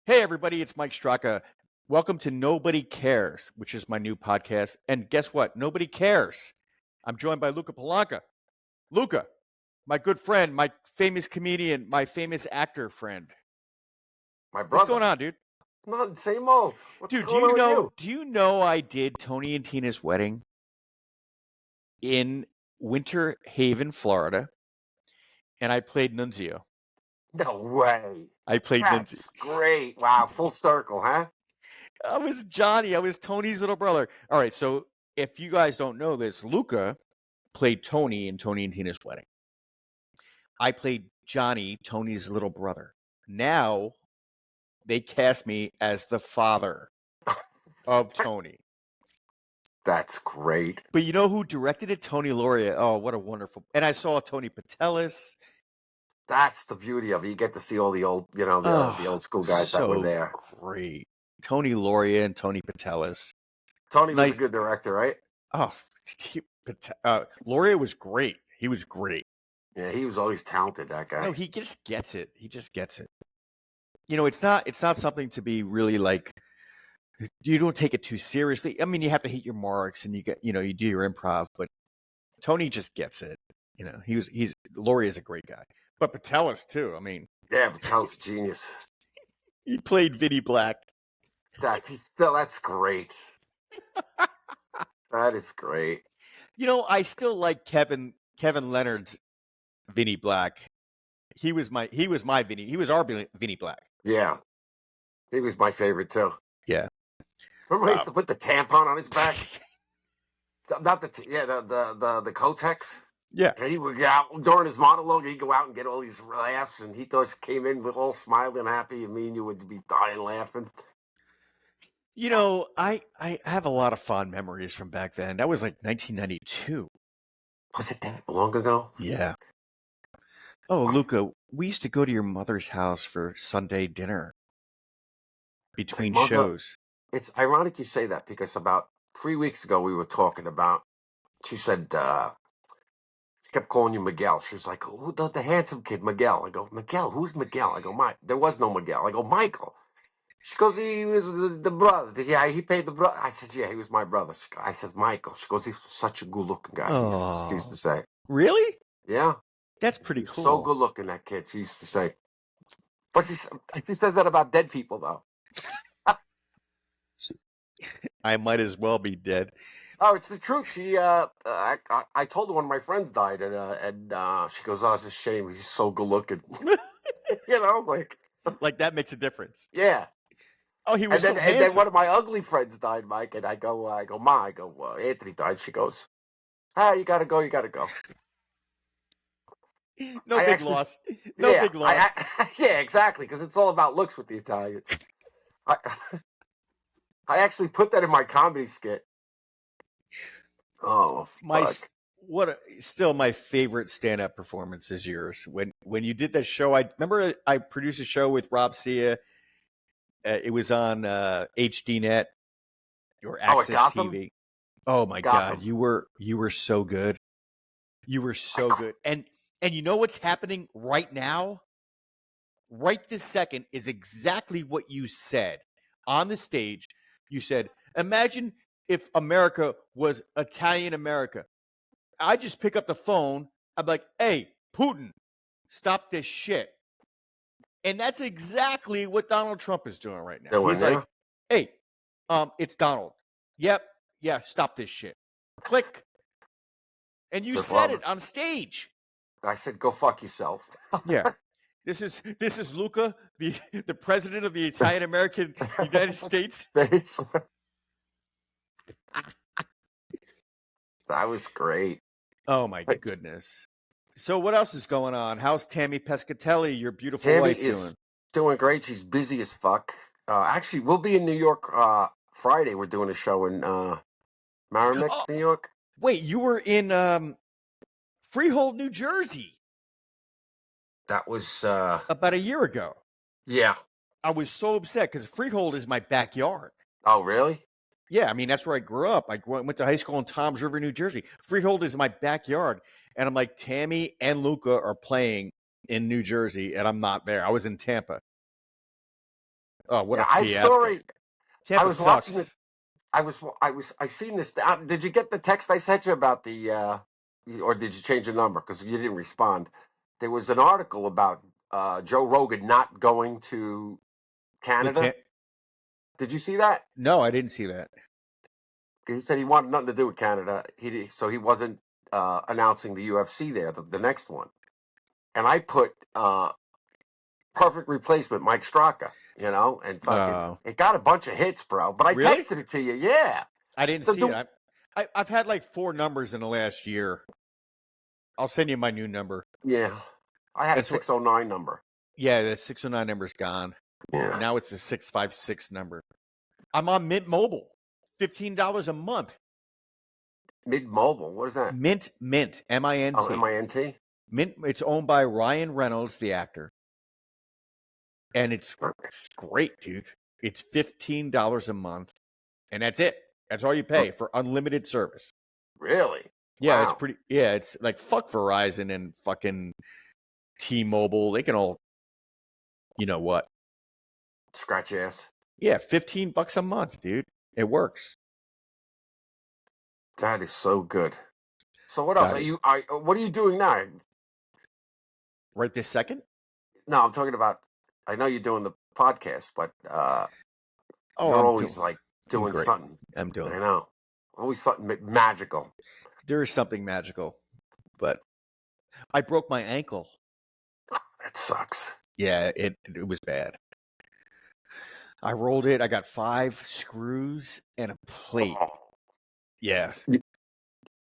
Hey, everybody, it's Mike Straka. Welcome to Nobody Cares, which is my new podcast. And guess what? Nobody cares. I'm joined by Luca Palanca. Luca, my good friend, my famous comedian, my famous actor friend. My What's brother. going on, dude? Not same old. What's Dude, going on with you? do you know I did Tony and Tina's wedding in Winter Haven, Florida, and I played Nunzio. No way. I played Nunzio. That's great. Wow, full circle, huh? I was Johnny. I was Tony's little brother. All right, so if you guys don't know this, Luca played Tony in Tony and Tina's wedding. I played Johnny, Tony's little brother. Now they cast me as the father of Tony. That's great. But you know who directed it? Tony Lauria. Oh, what a wonderful. And I saw Tony Patelis. That's the beauty of it. You get to see all the old, the old school guys that were there. Great. Tony Lauria and Tony Patelis. Tony was a good director, right? Oh, Lauria was great. He was great. Yeah, he was always talented, that guy. No, he just gets it. He just gets it. You know, it's not something to be really like, you don't take it too seriously. I mean, you have to hit your marks and you do your improv, but Tony just gets it. You know, Laurie is a great guy, but Patelis too. I mean, yeah, Patel's a genius. He played Vinnie Black. That's great. That is great. You know, I still like Kevin Leonard's Vinnie Black. He was my Vinnie. He was our Vinnie Black. Yeah, he was my favorite too. Yeah. Remember he used to put the tampon on his back? Not the Kotex. Yeah. And he would go out during his monologue. He'd go out and get all these laughs, and he thought came in with all smiling, happy, and me and you would be dying laughing. You know, I have a lot of fond memories from back then. That was like 1992. Was it that long ago? Yeah. Oh, Luca, we used to go to your mother's house for Sunday dinner between shows. It's ironic you say that because about 3 weeks ago we were talking about, she said, she kept calling you Miguel. She was like, "Who the handsome kid, Miguel?" I go, "Miguel? Who's Miguel?" I go, there was no Miguel. I go, "Michael." She goes, "He was the brother. Yeah, he paid the brother." I said, "Yeah, he was my brother." I said, "Michael." She goes, "He's such a good-looking guy." She used to say. Really? Yeah. That's pretty cool. So good-looking, that kid, she used to say. But she says that about dead people, though. I might as well be dead. Oh, it's the truth. She, I told her when my friends died, and she goes, "Oh, it's a shame. He's so good looking." You know, like that makes a difference. Yeah. Oh, he was and then one of my ugly friends died, Mike, and I go, "Ma," Anthony died. She goes, "You gotta go. You gotta go." No big loss. Yeah, exactly, because it's all about looks with the Italians. I actually put that in my comedy skit. Oh, still my favorite stand-up performance is yours. When you did that show, I remember I produced a show with Rob Sia. It was on HDNet or Access TV. Oh my God, you were so good. You were so good. And you know what's happening right now? Right this second is exactly what you said on the stage. You said, "Imagine if America was Italian America." I just pick up the phone. I'm like, "Hey, Putin, stop this shit." And that's exactly what Donald Trump is doing right now. He's like, "Hey, it's Donald. Yep. Yeah. Stop this shit." Click. And you said it on stage. I said, "Go fuck yourself." Yeah. This is Luca, the president of the Italian American United States. That was great. Oh my goodness. So what else is going on? How's Tammy Pescatelli, your beautiful wife, doing? Doing great. She's busy as fuck. Actually, we'll be in New York Friday. We're doing a show in Merrimack, New York. Wait, you were in Freehold, New Jersey. That was about a year ago. Yeah. I was so upset because Freehold is my backyard. Oh, really? Yeah, I mean, that's where I grew up. I went to high school in Toms River, New Jersey. Freehold is my backyard. And I'm like, Tammy and Luca are playing in New Jersey, and I'm not there. I was in Tampa. Oh, what Yeah, a I saw fiasco! it. I Tampa was watching it. sucks. I seen this. Did you get the text I sent you about or did you change the number? Because you didn't respond. There was an article about Joe Rogan not going to The Canada. Did you see that? No, I didn't see that. He said he wanted nothing to do with Canada. So he wasn't announcing the UFC there, the next one. And I put perfect replacement, Mike Straka. And fucking Oh, it got a bunch of hits, bro. But I really? texted it to you. Yeah. I didn't So see it. I've had like 4 numbers in the last year. I'll send you my new number. yeah, I had a That's what. 609 number. Yeah, the 609 number's gone. Yeah. Now it's the 656 number. I'm on Mint Mobile. $15 a month. Mid Mobile. What is that? Mint, Oh, MINT. MINT. Mint. It's owned by Ryan Reynolds, the actor, and it's great, dude. It's $15 a month, and that's it. That's all you pay for unlimited service. Really? Yeah, it's Wow. pretty. Yeah, it's like fuck Verizon and fucking T-Mobile. They can all, you know what? Scratch ass. Yeah, $15 a month, dude. It works. That is so good. So what else God, are you? What are you doing now? right this second? No, I'm talking about. I know you're doing the podcast, but Oh, you're always like doing doing great. something. I'm doing. I know. Always something magical. There is something magical, but I broke my ankle. That sucks. Yeah, it was bad. I rolled it. I got 5 screws and a plate. Oh. Yeah.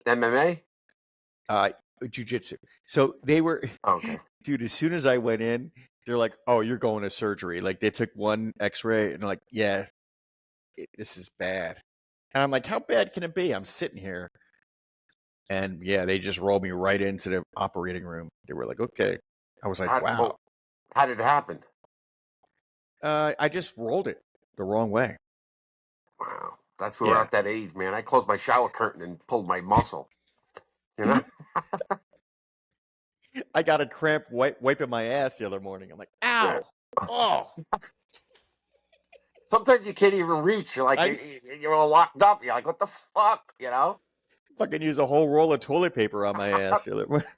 MMA? Jiu-jitsu. So they were, Okay. dude, as soon as I went in, they're like, oh, you're going to surgery. Like they took one x-ray and they're like, yeah, this is bad. And I'm like, how bad can it be? I'm sitting here. And yeah, they just rolled me right into the operating room. They were like, okay. I was like, wow. How did it happen? I just rolled it the wrong way. Wow. That's we're at that age, man. I closed my shower curtain and pulled my muscle. You know? I got a cramp wiping my ass the other morning. I'm like, ow. Oh. Sometimes you can't even reach. You're like, you're all locked up. You're like, what the fuck? Fucking use a whole roll of toilet paper on my ass the other morning.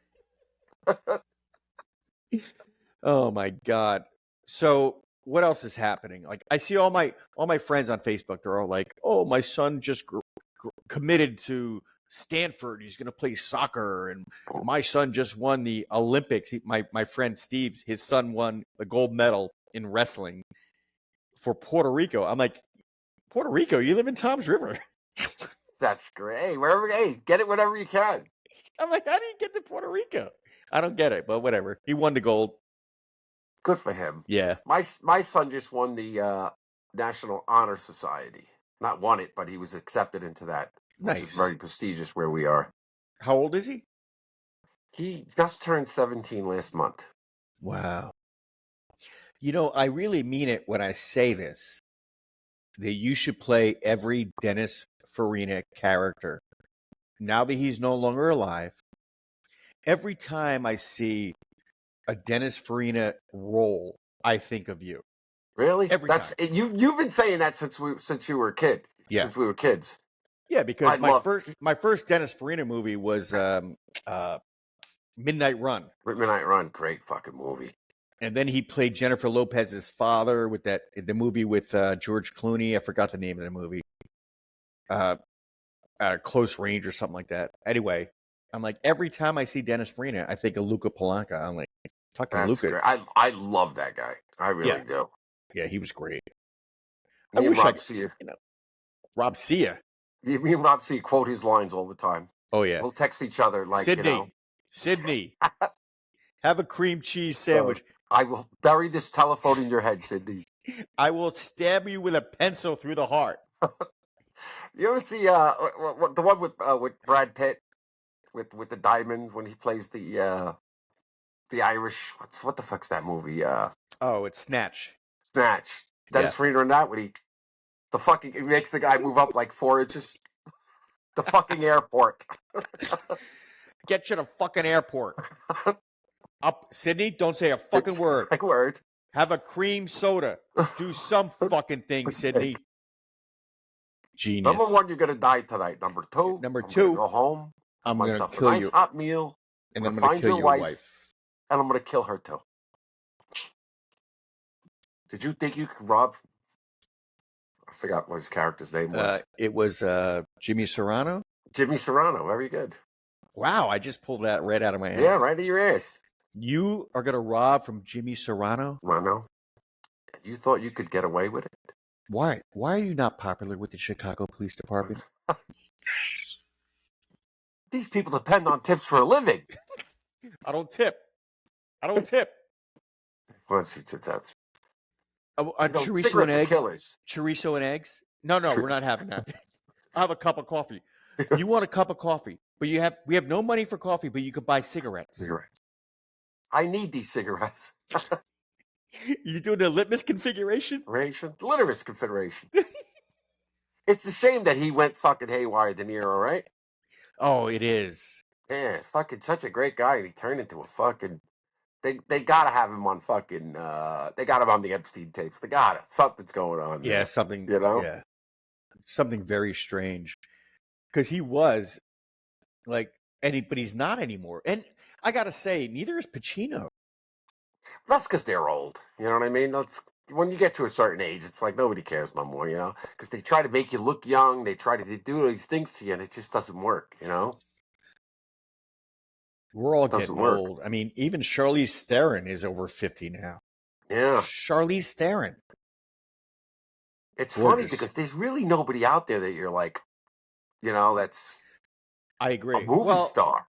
Oh my God. So what else is happening? Like I see all my friends on Facebook. They're all like, "Oh, my son just committed to Stanford. He's going to play soccer, and my son just won the Olympics." My friend Steve, his son won the gold medal in wrestling for Puerto Rico. I'm like, Puerto Rico? You live in Tom's River. That's great. Hey, get it whenever you can. I'm like, how do you get to Puerto Rico? I don't get it, but whatever. He won the gold. Good for him. Yeah. My son just won the National Honor Society. Not won it, but he was accepted into that, which is Nice. very prestigious where we are. How old is he? He just turned 17 last month. Wow. You know, I really mean it when I say this, that you should play every Dennis Farina character. Now that he's no longer alive, every time I see a Dennis Farina role, I think of you. Really? Every time. You've been saying that since you were a kid. Yeah. Since we were kids. Yeah, because my first Dennis Farina movie was Midnight Run. Midnight Run, great fucking movie. And then he played Jennifer Lopez's father with the movie with George Clooney. I forgot the name of the movie. At Close Range or something like that. Anyway, I'm like, every time I see Dennis Farina, I think of Luca Palanca. I'm like, fucking Luca. Great. I love that guy. I really do. Yeah, he was great. Me and Rob Sia. Rob Sia. Me and Rob Sia quote his lines all the time. Oh yeah. We'll text each other like Sydney. Have a cream cheese sandwich. I will bury this telephone in your head, Sydney. I will stab you with a pencil through the heart. You ever see the one with Brad Pitt with the diamond when he plays the Irish? What the fuck's that movie? Oh, it's Snatch. Snatch. Dennis Farina in that when he makes the guy move up like 4 inches. The fucking airport. Get you to fucking airport. Up, Sydney. Don't say a fucking word. Like word. Have a cream soda. Do some fucking thing, Sydney. Number Genius. 1, you're gonna die tonight. Number 2, Number I'm gonna 2, go home, have I'm gonna myself a kill nice you, hot meal. and I'm then I'm gonna gonna find kill your your wife, wife. and I'm gonna kill her too. Did you think you could rob? I forgot what his character's name was. It was Jimmy Serrano. Jimmy Serrano. Very good. Wow, I just pulled that right out of my Yeah, ass. right in your ass. You are gonna rob from Jimmy Serrano? Serrano. You thought you could get away with it? Why? Why are you not popular with the Chicago Police Department? These people depend on tips for a living. I don't tip. I don't tip. Once you tips. Chorizo and Cigarettes are eggs. killers. Chorizo and eggs. No, we're not having that. I'll have a cup of coffee. You want a cup of coffee, but we have no money for coffee, but you can buy cigarettes. I need these cigarettes. You doing the litmus configuration? Litmus Confederation. It's a shame that he went fucking haywire, De Niro, right? Oh, it is. Yeah, fucking such a great guy, and he turned into a fucking. They gotta have him on fucking. They got him on the Epstein tapes. They gotta. Something's going on. Yeah, there, something. You know. Yeah, something very strange. Because he was like, but he's not anymore. And I gotta say, neither is Pacino. That's because they're old. You know what I mean? When you get to a certain age, it's like nobody cares no more. You know, because they try to make you look young. They try to do these things to you, and it just doesn't work. You know. We're all Doesn't getting work. old. I mean, even Charlize Theron is over 50 now. Yeah. Charlize Theron. It's Gorgeous. funny because there's really nobody out there that you're like, you know, that's I agree. a movie star.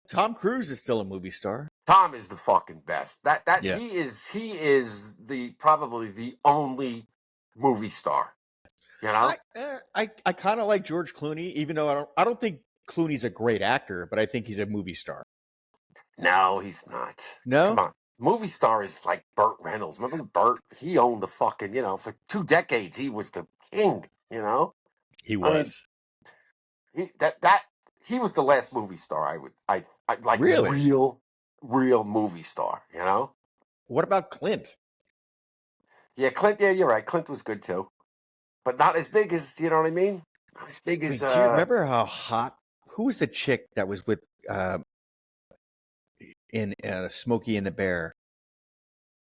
Tom Cruise is still a movie star. Tom is the fucking best. Yeah. He is the probably the only movie star. You know? I kind of like George Clooney, even though I don't think Clooney's a great actor, but I think he's a movie star. No, he's not. No? Come on. Movie star is like Burt Reynolds. Remember Burt? He owned the fucking, you know, for 2 decades he was the king, you know? He was. I mean, he was the last movie star I like Really? real movie star, you know? What about Clint? Yeah, Clint, yeah, you're right. Clint was good too. But not as big as, you know what I mean? Not as big as Do you remember how hot? Who was the chick that was with in Smokey and the Bear?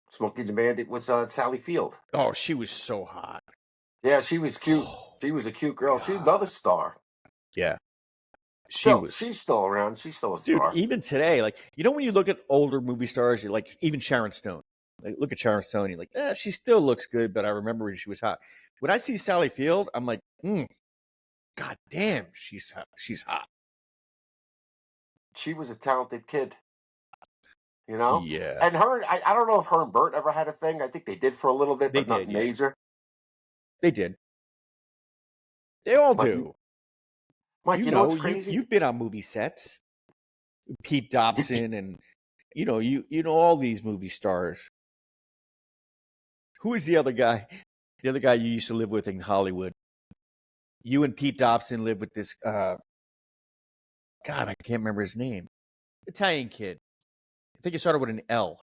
Smokey the Bandit was Sally Field. Oh, she was so hot. Yeah, she was cute. She was a cute girl. She's another star. Yeah. She's still around. She's still a star. Dude, even today, like, you know, when you look at older movie stars, you're like, even Sharon Stone. Like, look at Sharon Stone, you're like, she still looks good, but I remember when she was hot. When I see Sally Field, I'm like, God damn, she's hot. She was a talented kid. You know? Yeah. And I don't know if her and Bert ever had a thing. I think they did for a little bit, but not major. They did. They all do. Mike, you know what's crazy? You've been on movie sets. Pete Dobson and you know all these movie stars. Who is the other guy? The other guy you used to live with in Hollywood. You and Pete Dobson lived with this God, I can't remember his name. Italian kid. I think it started with an L.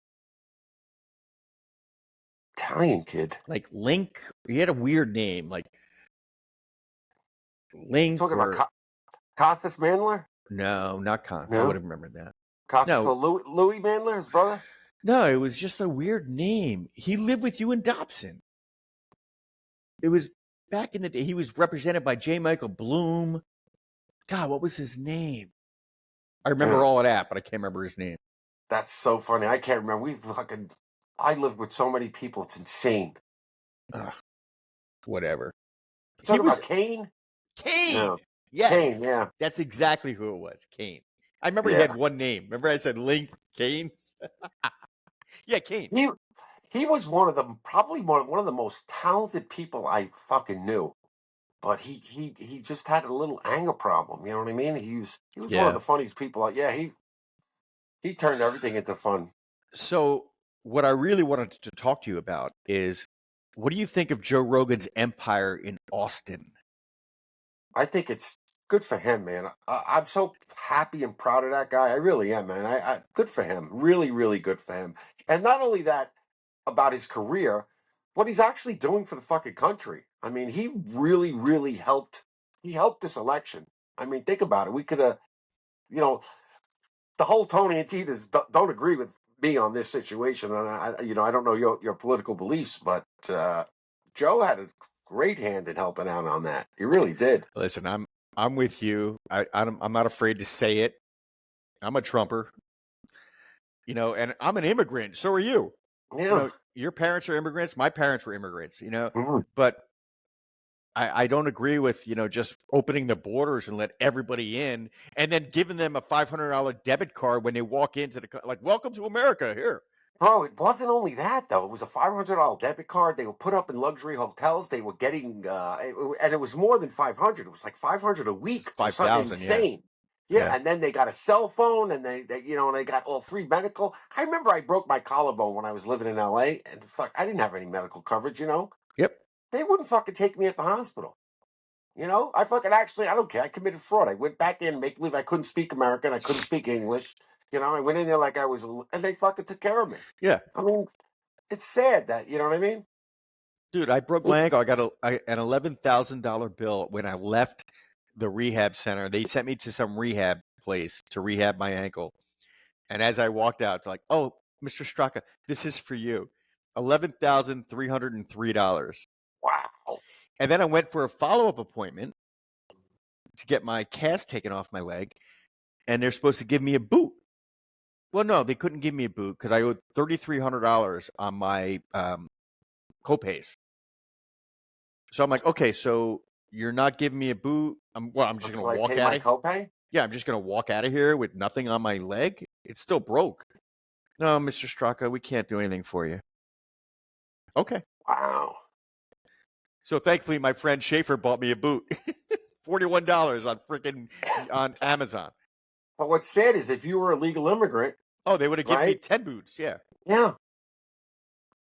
Italian kid. Like Link. He had a weird name, like Link. Talking about Costas Mandler? No, not Con. No? I would have remembered that. Costas Louis Mandler, his brother? No, it was just a weird name. He lived with you and Dobson. It was back in the day. He was represented by J. Michael Bloom. God, what was his name? I remember all of that, but I can't remember his name. That's so funny. I can't remember. I lived with so many people. It's insane. Ugh, whatever. Talking about Kane? Kane! No. Yes. Kane, yeah. That's exactly who it was, Kane. I remember he had one name. Remember I said Link Kane? Yeah, Kane. He was probably one of the most talented people I fucking knew. But he just had a little anger problem. You know what I mean? He was one of the funniest people. Yeah, he turned everything into fun. So what I really wanted to talk to you about is, what do you think of Joe Rogan's empire in Austin? I think it's Good for him, man. I'm so happy and proud of that guy. I really am, man. Good for him. Really, really good for him. And not only that about his career, what he's actually doing for the fucking country. I mean, he really, really helped. He helped this election. I mean, think about it. We could have, you know, the whole Tony and Tita's don't agree with me on this situation, and I don't know your political beliefs, but Joe had a great hand in helping out on that. He really did. Listen, I'm with you. I'm not afraid to say it. I'm a Trumper, and I'm an immigrant. So are you. Yeah. Your parents are immigrants. My parents were immigrants. Mhm. But I don't agree with just opening the borders and let everybody in, and then giving them a $500 debit card when they walk into like, welcome to America. Here. Bro, it wasn't only that though. It was a $500 debit card. They were put up in luxury hotels. They were getting, and it was more than 500. It was like 500 a It's week or something 5,000. Yeah. insane. Yeah, Yeah. and then they got a cell phone, and they got all free medical. I remember I broke my collarbone when I was living in L.A. and fuck, I didn't have any medical coverage. Yep. They wouldn't fucking take me at the hospital. I fucking I don't care. I committed fraud. I went back in, make believe I couldn't speak American. I couldn't speak English. I went in there like I was, and they fucking took care of me. Yeah. I mean, it's sad that, you know what I mean? Dude, I broke my ankle. I got an $11,000 bill when I left the rehab center. They sent me to some rehab place to rehab my ankle. And as I walked out, they're like, "Oh, Mr. Straka, this is for you. $11,303." Wow. And then I went for a follow-up appointment to get my cast taken off my leg, and they're supposed to give me a boot. Well, no, they couldn't give me a boot because I owed $3,300 on my copays. So I'm like, okay, so you're not giving me a boot. I'm just Until gonna I walk pay out my of. copay? Yeah, I'm just gonna walk out of here with nothing on my leg. It's still broke. No, Mr. Straka, we can't do anything for you. Okay. Wow. So thankfully, my friend Schaefer bought me a boot, $41 on Amazon. But what's sad is if you were a legal immigrant, Oh, they would have given me right? 10 boots. Yeah. Yeah.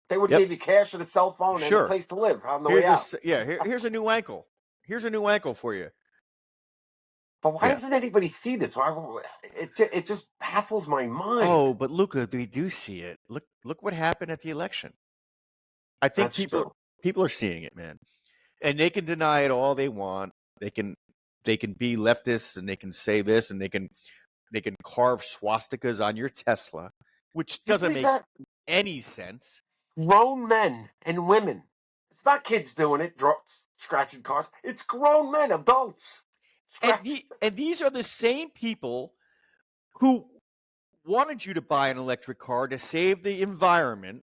They would have Yep. gave you cash and a cell phone and a Sure. place to live on the way out. Here's a new ankle. Here's a new ankle for you. But why Yeah. doesn't anybody see this? It just baffles my mind. Oh, but Luca, they do see it. Look what happened at the election. I think That's people true. people are seeing it, man. And they can deny it all they want. They can be leftists and they can say this and they can carve swastikas on your Tesla, which You doesn't believe make that? any sense. Grown men and women. It's not kids doing it, scratching cars. It's grown men, adults. Scratch. And these are the same people who wanted you to buy an electric car to save the environment,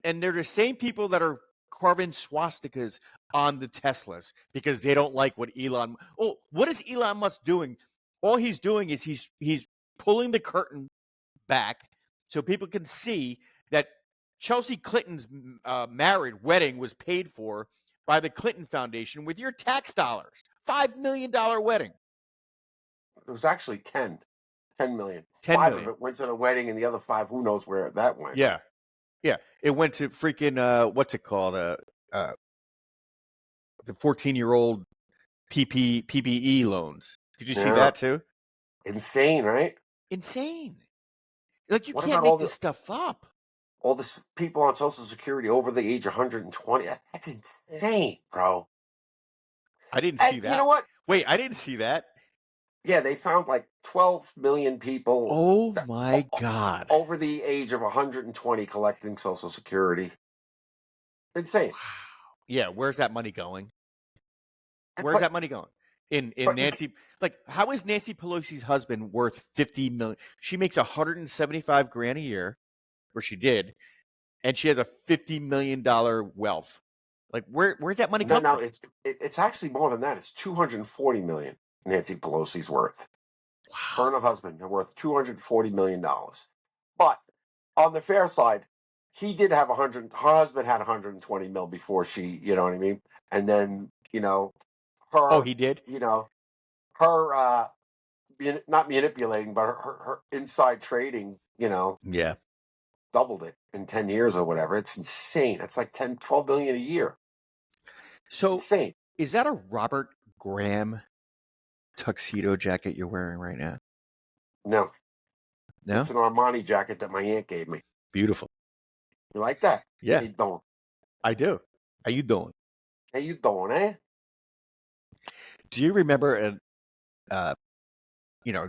and they're the same people that are carving swastikas on the Teslas because they don't like what Elon. Oh, what is Elon Musk doing? All he's doing is he's pulling the curtain back so people can see that Chelsea Clinton's married wedding was paid for by the Clinton Foundation with your tax dollars. $5 million wedding. It was actually 10 million. 10 Five of million. it went to the wedding, and the other five, who knows where that went. Yeah. Yeah. It went to freaking what's it called? The 14-year-old PPE loans. Did you see Yeah. that too? Insane, right? Insane. Like you What can't about make this stuff up. all the people on Social Security over the age of 120? That's insane, bro. I didn't And see you know that. what? Wait, I didn't see that. Yeah, they found like 12 million people Oh my God. over the age of 120 collecting Social Security. Insane. Yeah, where's that money going? Where's But that money going? In but you Nancy, like, how is Nancy Pelosi's husband worth 50 million? She makes 175 grand a year, or she did, and she has a $50 million wealth. Like, where'd that money no, come no, from? it's actually more than that. It's 240 million. Nancy Pelosi's worth. Her and Wow. her husband are worth $240 million. But on the fair side, he did have 100. Her husband had 120 mil before she. You know what I mean? And then Oh, her. he did? You know her. Not manipulating, but her inside trading. Yeah. Doubled it in 10 years or whatever. It's insane. It's like 10, 12 billion a year. So Insane. is that a Robert Graham tuxedo jacket you're wearing right now? No, No? it's an Armani jacket that my aunt gave me. Beautiful. You like that? Yeah, How you doing? I do. How you doing? How you doing, eh? Do you remember? Uh,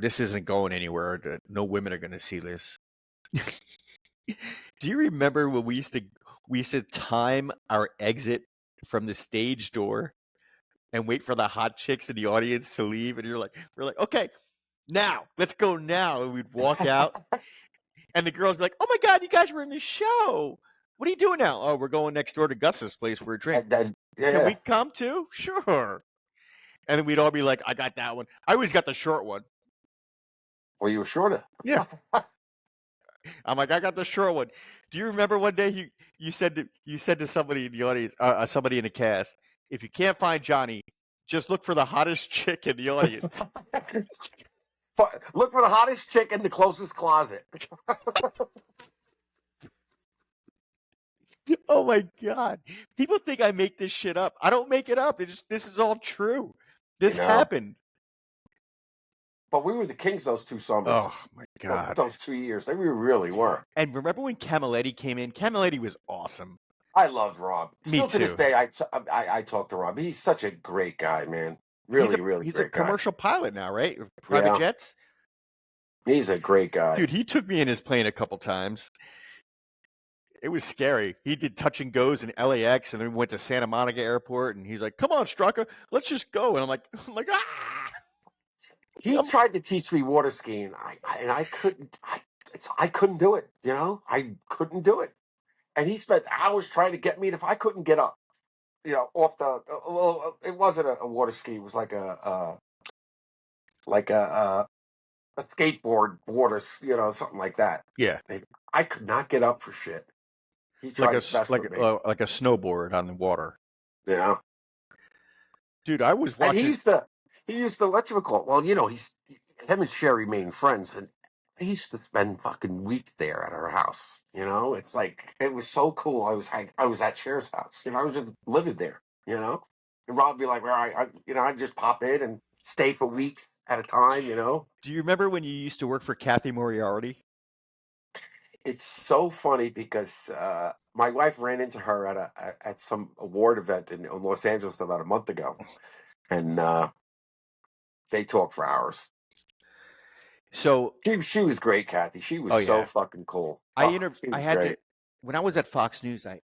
this isn't going anywhere. No women are going to see this. Do you remember when we used to time our exit from the stage door and wait for the hot chicks in the audience to leave? And we're like, okay, now let's go now. And we'd walk out, and the girls be like, oh my god, you guys were in the show. What are you doing now? Oh, we're going next door to Gus's place for a drink. Can we Yeah. come too? Sure. And then we'd all be like, I got that one. I always got the short one. Well, you were shorter. Yeah. I'm like, I got the short one. Do you remember one day you said to somebody in the audience, somebody in the cast, if you can't find Johnny, just look for the hottest chick in the audience. Look for the hottest chick in the closest closet. Oh my god! People think I make this shit up. I don't make it up. This is all true. This happened. But we were the kings those 2 summers. Oh my god! Those 2 years, we really were. And remember when Camilletti came in? Camilletti was awesome. I loved Rob. Me Still to too. this day, I talk to Rob. He's such a great guy, man. Really, really He's great a commercial pilot now, right? Private jets. He's a great guy. Dude, he took me in his plane a couple times. It was scary. He did touch and goes in LAX, and then we went to Santa Monica Airport, and he's like, "Come on, Straka, let's just go." And I'm like, ah. He tried to teach me water skiing, and I couldn't. I couldn't do it. I couldn't do it. And he spent hours trying to get me. If I couldn't get up, off the well, it wasn't a water ski. It was like a skateboard water, something like that. Yeah. I could not get up for shit. He tried his best with me. Like a snowboard on the water. Yeah. Dude, I was watching. And he used to what you call it. Well, him and Sherry remained friends, and he used to spend fucking weeks there at her house. It's like it was so cool. I was at Cher's house. I was just living there. And Rob would be like, "Well, I'd just pop in and stay for weeks at a time." Do you remember when you used to work for Kathy Moriarty? It's so funny because my wife ran into her at some award event in Los Angeles about a month ago, and they talked for hours. So she was great, Kathy. She was so fucking cool. When I was at Fox News, I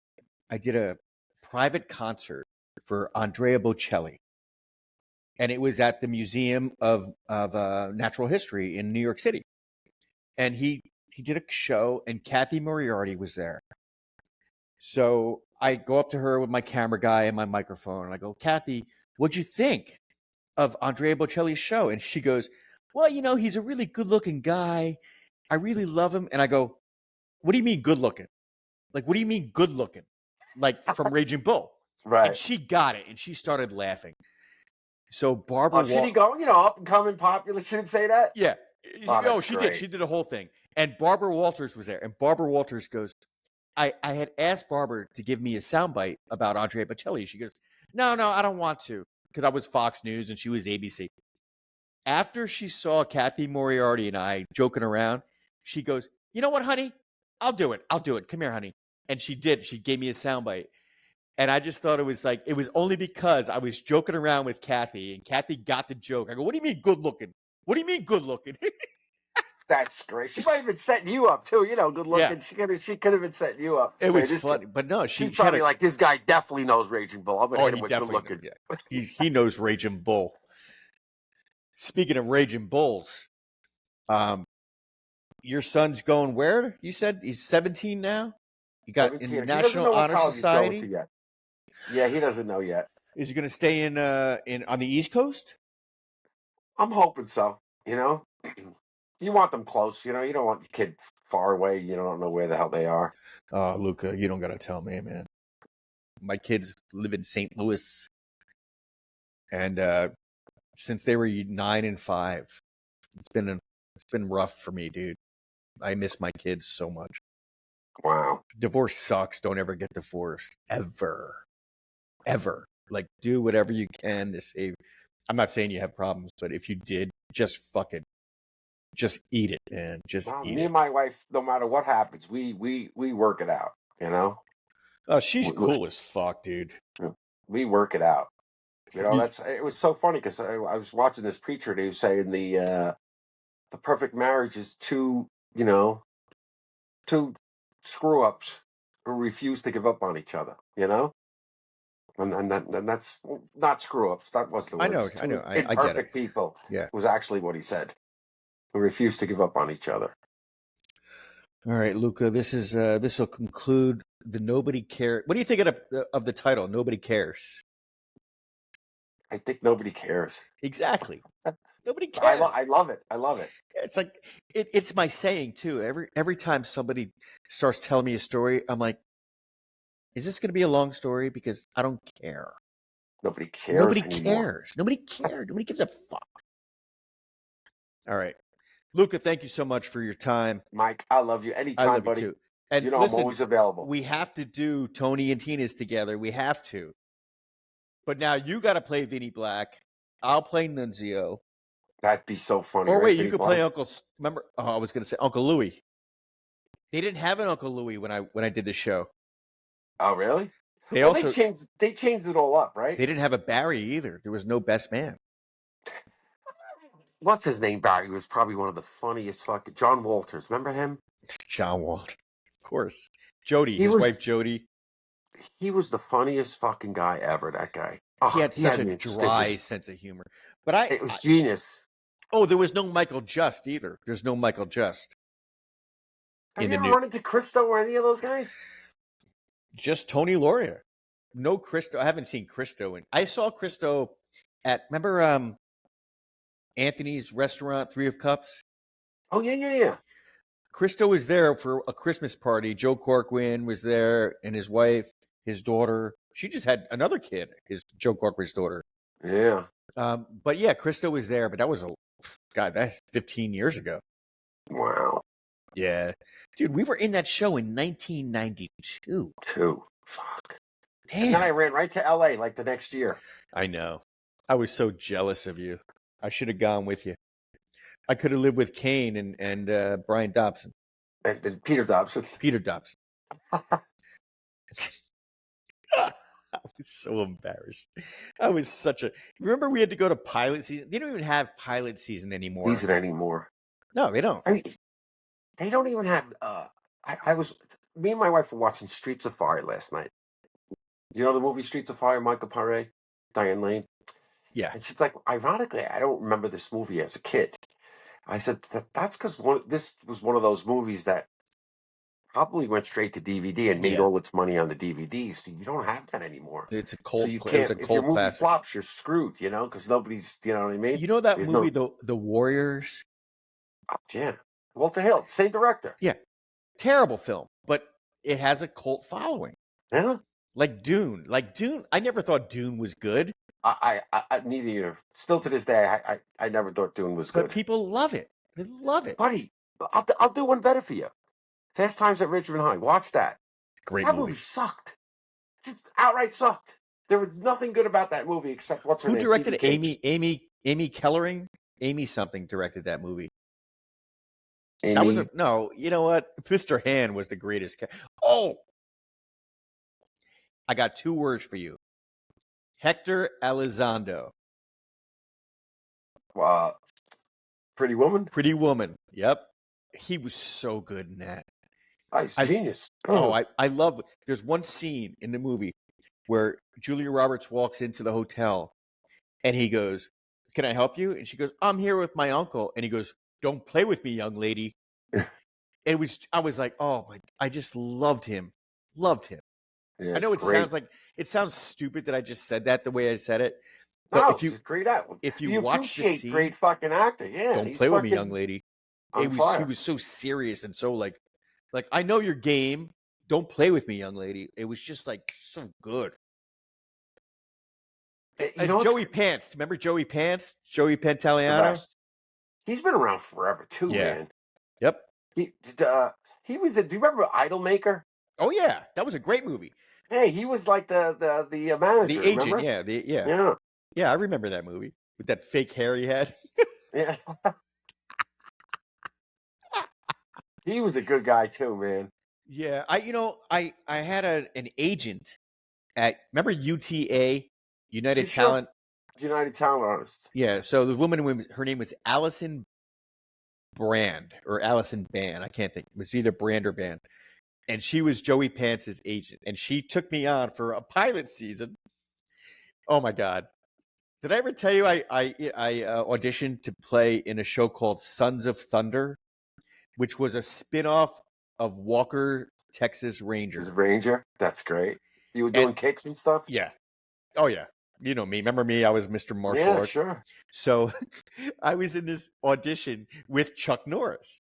did a private concert for Andrea Bocelli, and it was at the Museum of Natural History in New York City, and he did a show, and Kathy Moriarty was there. So I go up to her with my camera guy and my microphone, and I go, Kathy, what'd you think of Andrea Bocelli's show? And she goes, well, he's a really good-looking guy. I really love him. And I go, what do you mean good-looking? Like, what do you mean good-looking? Like from Raging Bull. Right. And she got it, and she started laughing. So Barbara... she didn't go, up and coming popular. She didn't say that? Yeah. She great. did. She did a whole thing. And Barbara Walters was there. And Barbara Walters goes, I had asked Barbara to give me a soundbite about Andrea Bocelli. She goes, no, I don't want to. Because I was Fox News and she was ABC. After she saw Kathy Moriarty and I joking around, she goes, you know what, honey? I'll do it. Come here, honey. And she did. She gave me a soundbite. And I just thought it was only because I was joking around with Kathy, and Kathy got the joke. I go, what do you mean good looking? What do you mean good looking? That's great. She might have been setting you up too. Good looking. Yeah. She could have been setting you up. It was funny, but no, she's probably like, this guy definitely knows Raging Bull. I'm gonna hit him with good looking. Yeah. He knows Raging Bull. Speaking of Raging Bulls, your son's going where? You said he's 17 now. He got 17. In the National Honor Society. Yet. Yeah, he doesn't know yet. Is he going to stay in on the East Coast? I'm hoping so. You want them close. You don't want your kid far away. You don't know where the hell they are. Oh, Luca, you don't got to tell me, man. My kids live in St. Louis, and since they were 9 and 5, it's been rough for me, dude. I miss my kids so much. Wow. Divorce sucks. Don't ever get divorced. Ever. Like, do whatever you can to save. I'm not saying you have problems, but if you did, just fucking, just eat it, man. Just No, eat me it. and my wife, no matter what happens, we work it out. You know, Oh, she's we, we cool as fuck, dude. we work it out. You know, You, it was so funny because I was watching this preacher and he was saying the perfect marriage is two, you know, two screw ups who refuse to give up on each other. You know, and that's not screw ups. That wasn't the I word. know, It's I know, two I get it. imperfect people. Yeah. Was actually what he said. Who refuse to give up on each other. All right, Luca. This will conclude the Nobody Care. What do you think of the title? Nobody cares. I think nobody cares. Exactly. Nobody cares. I love it. I love it. It's like it's my saying too. Every time somebody starts telling me a story, I'm like, is this going to be a long story? Because I don't care. Nobody cares Nobody anymore. cares. Nobody cares. Nobody gives a fuck. All right, Luca. Thank you so much for your time. Mike, I love you I anytime, love you buddy. too. And You know I'm listen, always available. we have to do Tony and Tina's together. We have to. But now you got to play Vinny Black. I'll play Nunzio. That'd be so funny, Or right, wait, you Vinny could play Black? Uncle. Remember? Oh, I was going to say Uncle Louie. They didn't have an Uncle Louie when I did the show. Oh, really? They Well, also they changed it all up, right? they didn't have a Barry either. There was no best man. What's his name? Barry was probably one of the funniest fucking John Walters. Remember him? John Walt, of course. Jody, He his wife was Jody. he was the funniest fucking guy ever. That guy. He Oh, had he such had a me in dry stitches. sense of humor. But I, It was I genius. oh, there was no Michael Just either. There's no Michael Just Have in you the ever new. run into Christo or any of those guys? Just Tony Lauria. No Christo. I haven't seen Christo. I saw Christo at remember Anthony's restaurant, Three of Cups. Oh yeah. Christo was there for a Christmas party. Joe Corquin was there, and his wife, his daughter. She just had another kid. His Joe Corquin's daughter. Yeah. But yeah, Christo was there, but that was that's 15 years ago. Wow. Yeah, dude, we were in that show in 1992. Two. Fuck. And then I Damn, ran right to LA like the next year. I know. I was so jealous of you. I should have gone with you. I could have lived with Kane and Brian Dobson, And then Peter Dobson. Peter Dobson. I was so embarrassed. I was such a. Remember, we had to go to pilot season. They don't even have pilot season anymore. Season anymore. No, they don't. I mean, they don't even have. I was. Me and my wife were watching Street Safari last night. You know the movie Street Safari, Michael Paré, Diane Lane, Yeah, and she's like, ironically, I don't remember this movie as a kid. I said that's because this was one of those movies that probably went straight to DVD and made yeah. all its money on the DVDs. So you don't have that anymore. It's a So cult. you It was can't. a If your cult movie classic. flops, you're screwed. You know, because nobody's. You know what I mean? You know that There's movie, no. the Warriors. Yeah, Walter Hill, same director. Yeah, terrible film, but it has a cult following. Yeah. Like Dune. I never thought Dune was good, I neither either. Still to this day, I never thought Dune was but good. people love it. They love it. Buddy, I'll do one better for you. Fast Times at Ridgemont High. Watch that. Great That movie movie. sucked. Just outright sucked. There was nothing good about that movie except what's her Who name, directed Phoebe it? Cates. Amy Kellering? Amy something directed that movie. That was Amy. no. You know what? Mr. Hand was the greatest. Oh, I got 2 words for you. Hector Elizondo. Uh, Pretty Woman. Pretty Woman. Yep. He was so good in that. Oh, he's I genius. I love. There's one scene in the movie where Julia Roberts walks into the hotel and he goes, "Can I help you?" And she goes, "I'm here with my uncle." And he goes, "Don't play with me, young lady." I was like, "Oh my!" I just loved him. Loved him. Yeah, I know great. it sounds stupid that I just said that the way I said it, but No, he's a great actor. if you You watch the appreciate scene, great fucking actor. Yeah, "Don't he's play with me, young fucking lady." on He fire. was so serious and so like I know your game. Don't play with me, young lady. It was just like so good. You know what's Joey Pants. Remember Joey Pants? Joey the Pantoliano? best? He's been around forever too, Yeah. man. Yep. He was. Do you remember Idolmaker? Oh yeah, that was a great movie. Hey, he was like the The manager. agent, Remember? yeah, Yeah. yeah. I remember that movie. with that fake hair he had. Yeah. He was a good guy too, man. Yeah, I had an agent at, remember UTA, You United sure? Talent. United Talent Artists. Yeah, so the woman, her name was Allison Brand or Allison Band. I can't think. It was either Brand or Band. And she was Joey Pants's agent. And she took me on for a pilot season. Oh my God. Did I ever tell you I auditioned to play in a show called Sons of Thunder, which was a spinoff of Walker, Texas He was Ranger. a Ranger. That's great. You were And doing kicks and stuff? yeah. Oh yeah. You know me. Remember me? I was Mr. Martial Yeah, Arts. sure. So I was in this audition with Chuck Norris.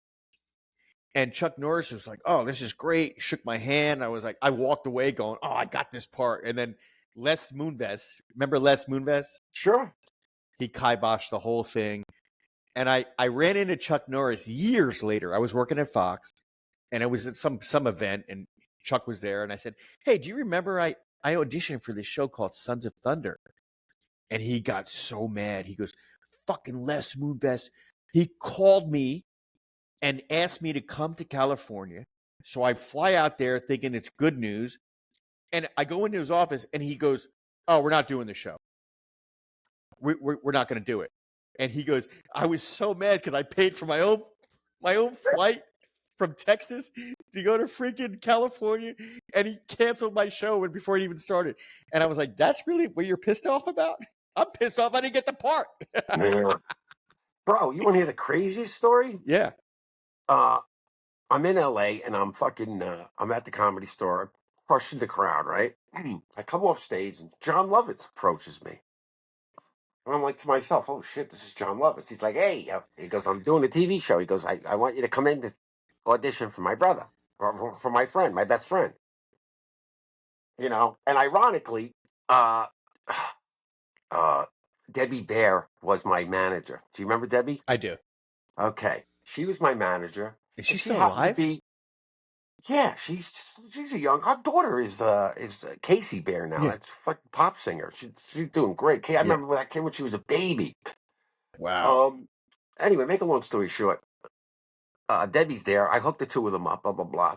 And Chuck Norris was like, "Oh, this is great." Shook my hand. I was like, I walked away going, "Oh, I got this part." And then Les Moonves, remember Les Moonves? Sure. He kiboshed the whole thing. And I ran into Chuck Norris years later. I was working at Fox, and it was at some event, and Chuck was there, and I said, "Hey, do you remember I auditioned for this show called Sons of Thunder?" And he got so mad. He goes, "Fucking Les Moonves." He called me and asked me to come to California. So I fly out there thinking it's good news. And I go into his office and he goes, "Oh, we're not doing the show. We're not going to do it." And he goes, I was so mad because I paid for my own flight from Texas to go to freaking California, and he canceled my show before it even started. And I was like, "That's really what you're pissed off about?" I'm pissed off I didn't get the part. Yeah. Bro, you want to hear the craziest story? Yeah. I'm in LA and I'm fucking I'm at the Comedy Store, crushing the crowd, right? I come off stage and John Lovitz approaches me. And I'm like to myself, "Oh shit, this is John Lovitz." He's like, "Hey," he goes, "I'm doing a TV show." He goes, I want you to come in to audition for my brother, or for my friend, my best friend." And ironically, uh, uh, Debbie Bear was my manager. Do you remember Debbie? I do. Okay. She was my manager. Is And she she still happened to alive? be, yeah, she's a young, her daughter is Casey Bear now. Yeah. That's a fucking pop singer. She's doing great. I Yeah. remember when that came when she was a baby. Wow. Anyway, make a long story short, Debbie's there. I hooked the two of them up, blah blah blah.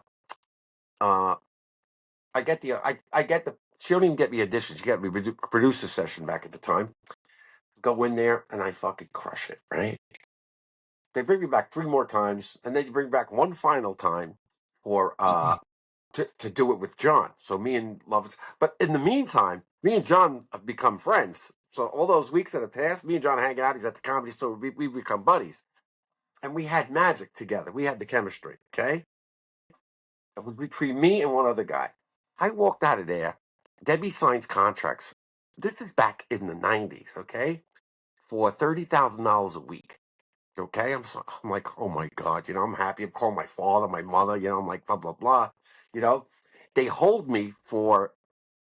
I get the she don't even get me auditions. She got me a producer session back at the time. Go in there and I fucking crush it, right? They bring me back 3 more times, and then you bring back one final time for to do it with John. So me and Lovitz, but in the meantime, me and John have become friends. So all those weeks that have passed, me and John are hanging out. He's at the Comedy Store. We become buddies, and we had magic together. We had the chemistry. Okay, it was between me and one other guy. I walked out of there. Debbie signs contracts. This is back in the '90s. Okay, for $30,000 a week. Okay, I'm like, oh my God, I'm happy. I'm calling my father, my mother, I'm like, blah, blah, blah. You know, they hold me for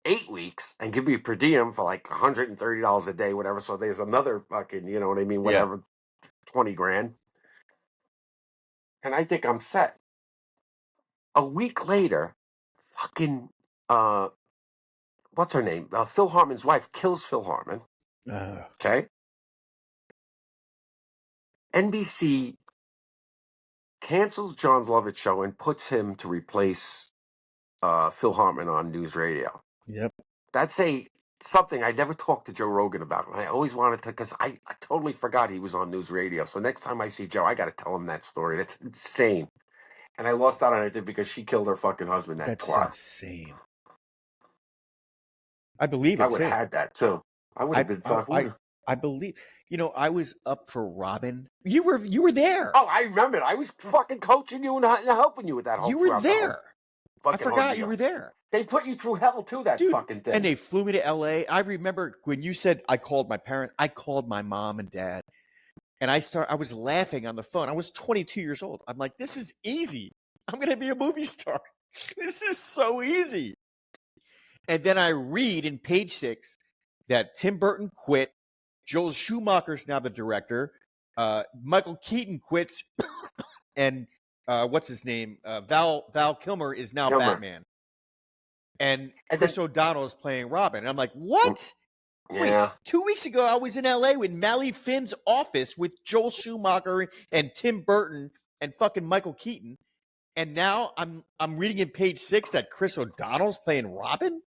8 weeks and give me per diem for like $130 a day, whatever. So there's another fucking, you know what I mean, Yeah. whatever, 20 grand. And I think I'm set. A week later, fucking, uh, what's her name? Phil Hartman's wife kills Phil Hartman. Okay. NBC cancels John Lovett's show and puts him to replace Phil Hartman on news radio. Yep. That's something I never talked to Joe Rogan about. And I always wanted to, because I totally forgot he was on news radio. So next time I see Joe, I got to tell him that story. That's insane. And I lost out on it because she killed her fucking husband, that That's twat. insane. I believe I it would too. have had that too. I would have been fucking. I believe. I was up for Robin. You were there. Oh, I remember it. I was fucking coaching you and helping you with that whole. You were there. I forgot ordeal. you were there. They put you through hell too, that Dude, fucking thing. and they flew me to LA. I remember when you said I called my parents. I called my mom and dad, and I was laughing on the phone. I was 22 years old. I'm like, this is easy. I'm gonna be a movie star. This is so easy. And then I read in page 6 that Tim Burton quit. Joel Schumacher's now the director. Michael Keaton quits, and what's his name? Val Kilmer is now Batman, and Chris O'Donnell is playing Robin. And I'm like, what? Wait, Yeah. 2 weeks ago I was in LA with Mally Finn's office with Joel Schumacher and Tim Burton and fucking Michael Keaton. And now I'm reading in page 6 that Chris O'Donnell's playing Robin.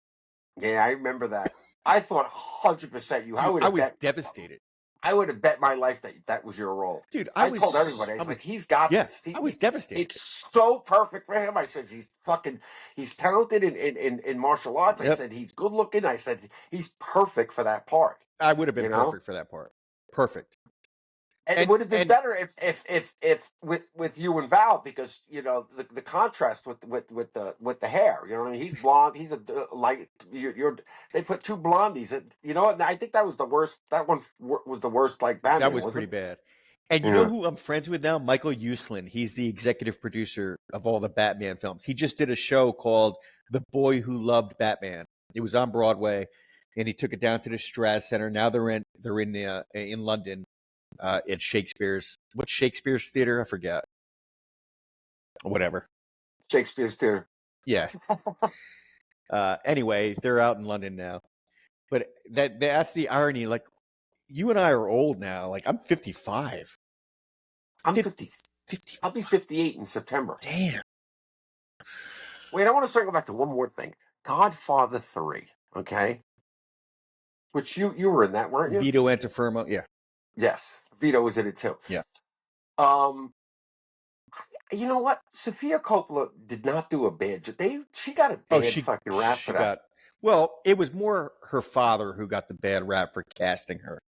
Yeah, I remember that. I thought 100% you. I Dude, would I have was bet. devastated. I would have bet my life that that was your role. Dude, I told everybody, I was like, he's got yeah, this. I was devastated. It's so perfect for him. I said, he's talented in martial arts. I Yep. said, he's good looking. I said, he's perfect for that part. I would have been You know? perfect for that part. Perfect. And it would have been better if with you and Val, because the contrast with the hair. You know what I mean? He's blonde. He's a light. They put two blondies. And and I think that was the worst. That one was the worst. Like Batman. That was pretty bad. And you know who I'm friends with now? Michael Uslan. He's the executive producer of all the Batman films. He just did a show called The Boy Who Loved Batman. It was on Broadway, and he took it down to the Straz Center. Now they're in London. At Shakespeare's. What's Shakespeare's theater? I forget. Whatever. Shakespeare's theater. Yeah. Anyway, they're out in London now. But that's the irony. Like, you and I are old now. Like, I'm 55. I'm 50. I'll be 58 in September. Damn. Wait, I want to circle back to one more thing. Godfather 3, okay? Which you were in that, weren't you? Vito Antifermo, yeah. Yes, Vito was in it too. Yeah. You know what? Sofia Coppola did not do a bad job. She got a bad fucking rap for that. Well, it was more her father who got the bad rap for casting her.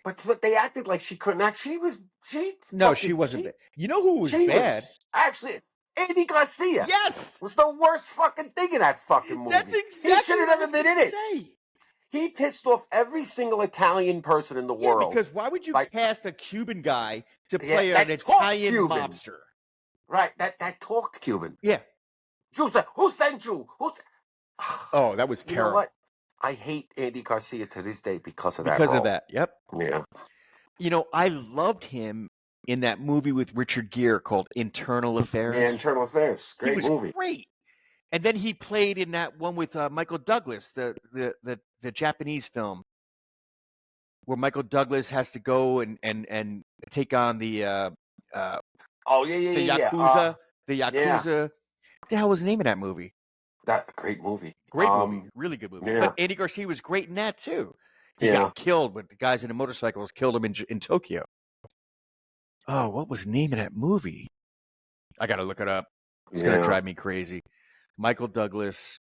But they acted like she couldn't act. She wasn't bad. You know who was bad? Actually, Andy Garcia. Yes, was the worst fucking thing in that fucking movie. That's exactly he should have never been in it. He pissed off every single Italian person in the world. Yeah, because why would you cast a Cuban guy to play an Italian mobster? Right, that talked Cuban. Yeah. Who sent you? Oh, that was terrible. You know what? I hate Andy Garcia to this day because of that. Because of that, yep. Yeah. I loved him in that movie with Richard Gere called Internal Affairs. Yeah, Internal Affairs. Great movie. He was great. And then he played in that one with Michael Douglas, the Japanese film, where Michael Douglas has to go and take on the Yakuza. The Yakuza. Yeah. What the hell was the name of that movie? Great movie. Great movie. Really good movie. Yeah. But Andy Garcia was great in that too. He got killed, but the guys in the motorcycles killed him in Tokyo. Oh, what was the name of that movie? I got to look it up. It's going to drive me crazy. Michael Douglas,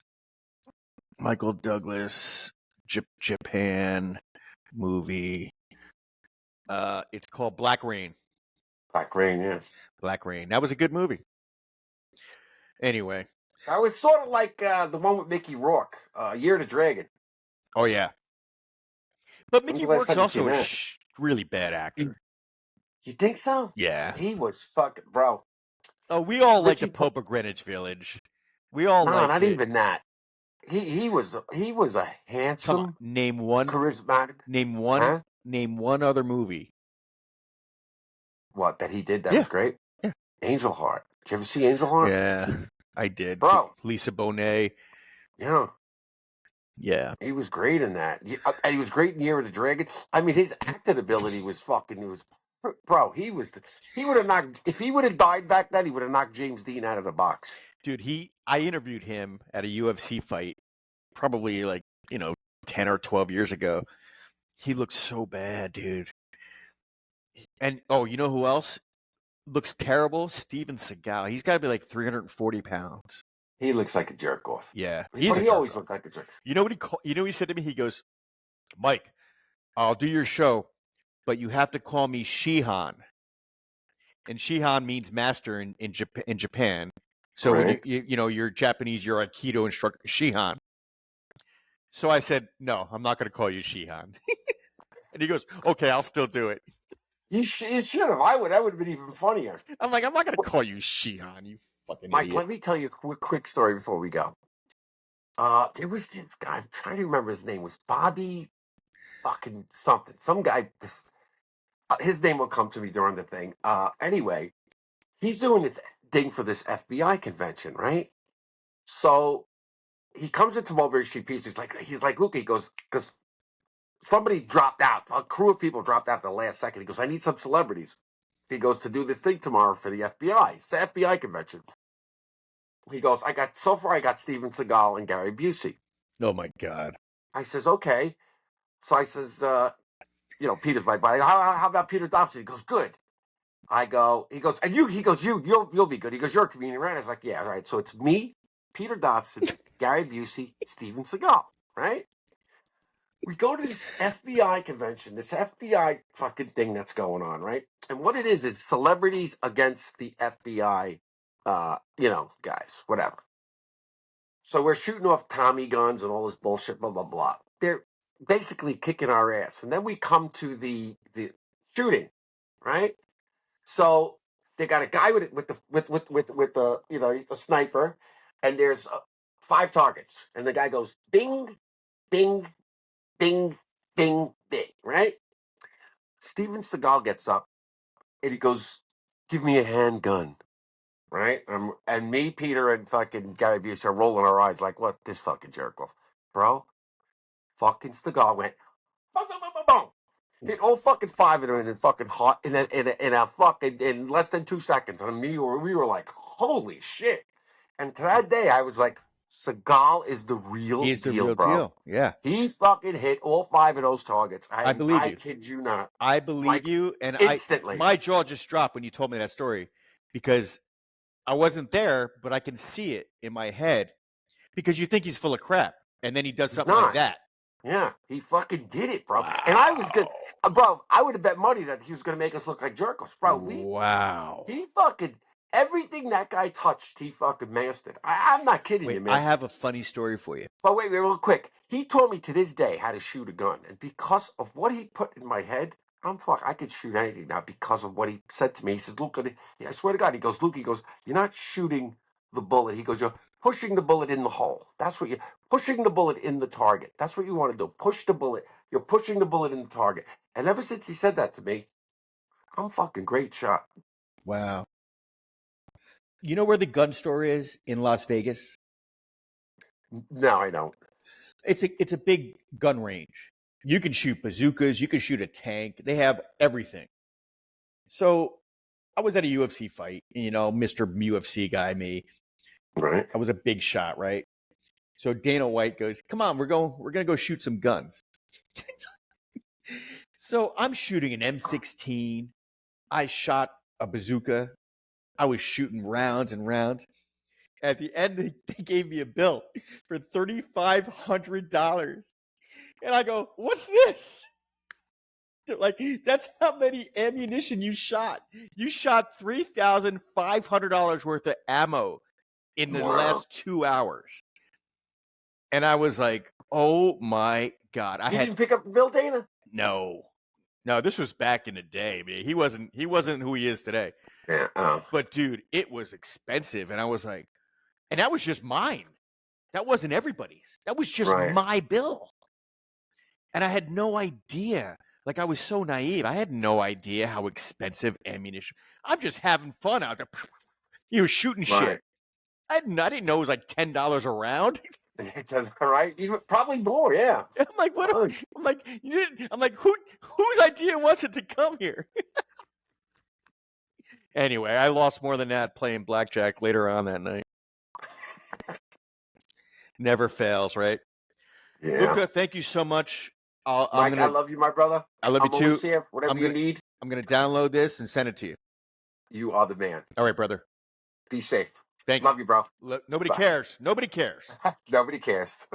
Japan movie. It's called Black Rain. Black Rain, yeah. Black Rain. That was a good movie. Anyway. That was sort of like the one with Mickey Rourke, Year of the Dragon. Oh, yeah. But Mickey Rourke's also a really bad actor. You think so? Yeah. He was fucking, bro. Oh, we all like the Pope of Greenwich Village. We all not even that. He was a handsome. Come on, name one charismatic. Name one other movie. What that he did that was great. Yeah. Angel Heart. Did you ever see Angel Heart? Yeah, I did. Bro. Lisa Bonet. Yeah. Yeah. He was great in that. And he was great in Year of the Dragon. I mean, his acting ability was bro, he would have knocked, if he would have died back then, he would have knocked James Dean out of the box. Dude, I interviewed him at a UFC fight probably 10 or 12 years ago. He looked so bad, dude. And you know who else looks terrible? Steven Seagal. He's got to be like 340 pounds. He looks like a jerk off. Yeah. He always looked like a jerk. You know what he said to me? He goes, "Mike, I'll do your show, but you have to call me Shihan." And Shihan means master in Japan. So when you're Japanese, you're a Aikido instructor, Shihan. So I said, "No, I'm not going to call you Shihan." And he goes, "Okay, I'll still do it." You should have. That would have been even funnier. I'm like, I'm not going to call you Shihan, you fucking Mike, idiot. let me tell you a quick story before we go. There was this guy. I'm trying to remember his name. Was Bobby fucking something. Some guy. His name will come to me during the thing. Anyway, he's doing this thing for this FBI convention, right? So he comes into Mulberry Street Pizza. He's like, Luca. He goes, because somebody dropped out. A crew of people dropped out at the last second. He goes, I need some celebrities. He goes to do this thing tomorrow for the FBI. It's the FBI convention. He goes, I got Steven Seagal and Gary Busey. Oh my God. I says, okay. So I says, Peter's my buddy. How about Peter Dobson? He goes, good. He goes, and you'll be good. He goes, you're a comedian, right? I was like, yeah, all right. So it's me, Peter Dobson, Gary Busey, Steven Seagal, right? We go to this FBI convention, this FBI fucking thing that's going on, right? And what it is celebrities against the FBI, guys, whatever. So we're shooting off Tommy guns and all this bullshit, blah, blah, blah. They're basically kicking our ass. And then we come to the shooting, right? So they got a guy with a sniper, and there's 5 targets. And the guy goes, ding, ding, ding, ding, ding, right? Steven Seagal gets up and he goes, give me a handgun, right? And me, Peter, and fucking Gary Busey are rolling our eyes like, what, this fucking jerk off. Bro, fucking Seagal went, boom, boom, boom, boom, boom. Hit all fucking 5 of them in fucking hot in a fucking in less than 2 seconds. And we were like, holy shit. And to that day, I was like, Seagal is the real He's the deal, real bro. deal. Yeah. He fucking hit all 5 of those targets. I believe you. I kid you not. I believe you. And instantly. My jaw just dropped when you told me that story because I wasn't there, but I can see it in my head because you think he's full of crap. And then he does something like that. Yeah, he fucking did it, bro. Wow. And I was good. Bro, I would have bet money that he was going to make us look like jerkos. Bro, wow. He fucking, everything that guy touched, he fucking mastered. I'm not kidding you, man. I have a funny story for you. But wait, real quick. He taught me to this day how to shoot a gun. And because of what he put in my head, I could shoot anything now because of what he said to me. He says, Luca, I swear to God, Luke, you're not shooting the bullet. He goes, you're pushing the bullet in the hole. That's what you're pushing the bullet in the target. That's what you want to do. Push the bullet. You're pushing the bullet in the target. And ever since he said that to me, I'm fucking great shot. Wow. You know where the gun store is in Las Vegas? No, I don't. It's a big gun range. You can shoot bazookas. You can shoot a tank. They have everything. So I was at a UFC fight, Mr. UFC guy, me. Right. I was a big shot, right? So Dana White goes, come on, we're going to go shoot some guns. So I'm shooting an M16. I shot a bazooka. I was shooting rounds and rounds. At the end, they gave me a bill for $3,500. And I go, what's this? They're like, that's how many ammunition you shot. You shot $3,500 worth of ammo in the last 2 hours. And I was like, oh my God. You didn't pick up Bill Dana? No, this was back in the day, man. He wasn't who he is today. Yeah. But dude, it was expensive. And I was like, and that was just mine. That wasn't everybody's. That was just my bill. And I had no idea. Like, I was so naive. I had no idea how expensive ammunition. I'm just having fun out there. You were shooting shit. I didn't know it was like $10 a round. Right? Even probably more, yeah. I'm like, what? I'm like, whose idea was it to come here? Anyway, I lost more than that playing blackjack later on that night. Never fails, right? Yeah. Luca, thank you so much. Mike, I love you, my brother. I love you too. Here, whatever you need. I'm going to download this and send it to you. You are the man. All right, brother. Be safe. Thanks. Love you, bro. Nobody cares. Nobody cares. Nobody cares.